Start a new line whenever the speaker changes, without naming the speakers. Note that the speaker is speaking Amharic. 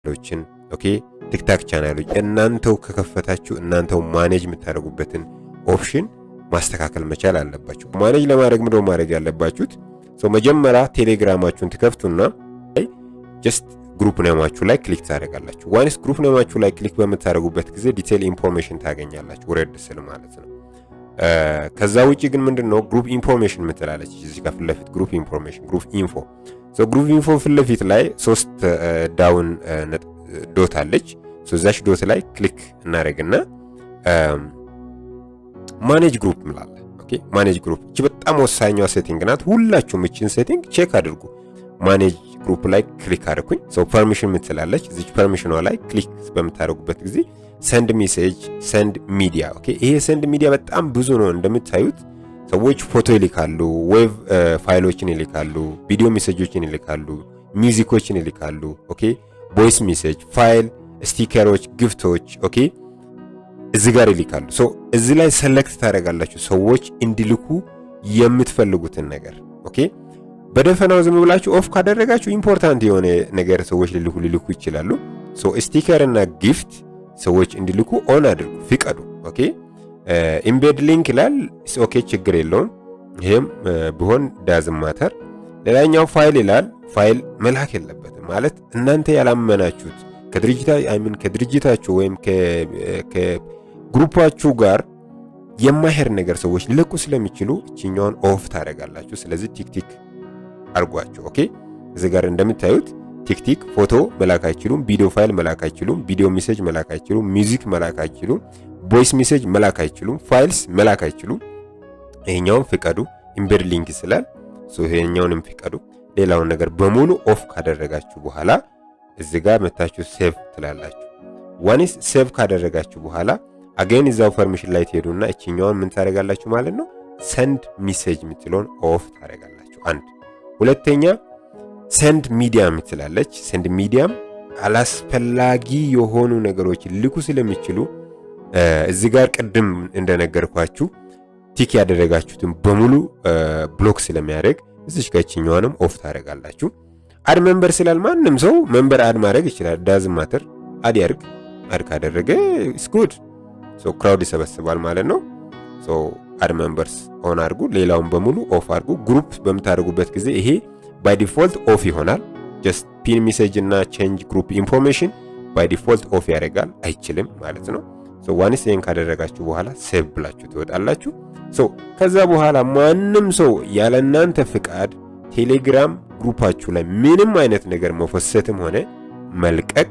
ቻናሎችን ኦኬ ቲክታክ ቻናሎች እናንተው ከከፈታችሁ እናንተው ማኔጅ የምታደርጉበትን ኦፕሽን ማስተካከል መቻል አለባችሁ። ማኔጅ ለማድረግ ምንድነው ማድረግ ያለባችሁት? መጀመሪያ ቴሌግራማችሁን ትከፍቱና ጀስት ግሩፕ ኔማችሁ ላይ ክሊክ ታደርጋላችሁ። ዋንስ ግሩፕ ኔማችሁ ላይ ክሊክ በምታደርጉበት ጊዜ ዲቴል ኢንፎርሜሽን ታገኛላችሁ ወረድ ስል ማለት ነው። ከዛ ውጪ ግን ምንድነው ግሩፕ ኢንፎርሜሽን ምትላለች እዚህ ጋር ፍለፊት ግሩፕ ኢንፎርሜሽን ግሩፕ ኢንፎ ግሩፕ ኢንፎ ፍለፊት ላይ 3 ዳውን ዶት አለች። እዛሽ ዶት ላይ ክሊክ እናደርግና ማኔጅ ግሩፕ ምላለ ኦኬ ማኔጅ ግሩፕ እቺ በጣም ወሳኛዋ ሴቲንግ ናት። ሁላችሁም እቺን ሴቲንግ ቼክ አድርጉ። ማኔጅ ግሩፕ ላይ ክሊክ አድርጉኝ። ፐርሚሽን ምትላለች እዚህ ፐርሚሽኗ ላይ ክሊክ በምታደርጉበት ጊዜ ሰንድ ሜሴጅ ሰንድ ሚዲያ ኦኬ ይሄ ሰንድ ሚዲያ በጣም ብዙ ነው እንደምታዩት። ሰዎች ፎቶ ይልካሉ፣ ዌቭ ፋይሎችን ይልካሉ፣ ቪዲዮ ሜሴጆችን ይልካሉ፣ ሚውዚኮችን ይልካሉ ኦኬ ቮይስ ሜሴጅ ፋይል ስቲከሮች ግፍቶች ኦኬ እዚህ ጋር ይልካሉ። እዚህ ላይ ሰሌክት ታደርጋላችሁ ሰዎች እንዲልኩ የምትፈልጉትን ነገር ኦኬ በደፈናው ዝም ብላችሁ ኦፍ ካደረጋችሁ ኢምፖርታንት የሆነ ነገር ሰዎች ሊልኩ ይችላሉ። ስቲከር እና ጊፍት ሰዎች እንዲልኩ ኦን አድርጉ ፍቀዱ ኦኬ ኢምቤድ ሊንክ ይላል ኦኬ ችግር የለውም ይሄም ቢሆን ዳዝም ማተር። ሌላኛው ፋይል ይላል ፋይል መላክ የለበትም ማለት እናንተ ያላመናችሁት ከድርጅታችሁ ወይም ከግሩፓችሁ ጋር የማይሄድ ነገር ሰዎች ሊልኩ ስለሚችሉ እቺኛውን ኦፍ ታደርጋላችሁ። ስለዚህ ቲክቲክ አርጓችሁ ኦኬ እዚህ ጋር እንደምታዩት ቲክቲክ ፎቶ መላክ አይችሉም፣ ቪዲዮ ፋይል መላክ አይችሉም፣ ቪዲዮ ሜሴጅ መላክ አይችሉም፣ ሚውዚክ መላክ አይችሉም፣ ቮይስ ሜሴጅ መላክ አይችሉም፣ ፋይልስ መላክ አይችሉም። ይሄኛውን ፍቀዱ ኢምቤድ ሊንክ ይስላል ይሄኛውንም ፍቀዱ። ሌላውን ነገር በሙሉ ኦፍ ካደረጋችሁ በኋላ እዚህ ጋር መታችሁ ሴቭ ትላላችሁ። ዋንስ ሴቭ ካደረጋችሁ በኋላ አገን እዛው ፐርሚሽን ላይ ትሄዱና እቺኛውን ምን ታደርጋላችሁ ማለት ነው ሰንድ ሜሴጅ ምትለውን ኦፍ ታደርጋላችሁ። አንድ ሁለተኛ ሰንድ ሚዲያ ምትላለች። ሰንድ ሚዲያም አላስፈላጊ የሆኑ ነገሮች ልኩ ስለሚችሉ እዚህ ጋር ቅድም እንደነገርኳችሁ ቲክ ያደረጋችሁትን በሙሉ ብሎክ ስለሚያደርግ እዚች ጋርችኛዋንም ኦፍ ታደርጋላችሁ። አድ ሜምበር ስላል ማንም ሰው ሜምበር አድ ማድረግ ይችላል። ዳዝም ማተር አድ ያርግ አድ ካደረገ ኢስ ጉድ ክራውድ ይሰበስባል ማለት ነው። አድ ሜምበርስ ኦን አድርጉ፣ ሌላውን በሙሉ ኦፍ አድርጉ። ግሩፕ በምታደርጉበት ጊዜ ይሄ ባይ ዲፎልት ኦፍ ይሆናል። ጀስት ፒን ሜሴጅ እና ቼንጅ ግሩፕ ኢንፎርሜሽን ባይ ዲፎልት ኦፍ ያደርጋል አይችልም ማለት ነው። ዋንስ ይሄን ካደረጋችሁ በኋላ ሴቭ ብላችሁ ትወጣላችሁ። ከዛ በኋላ ማንም ሰው ያለናንተ ፍቃድ ቴሌግራም ግሩፓችሁ ላይ ምንም አይነት ነገር መፈሰትም ሆነ መልቀቅ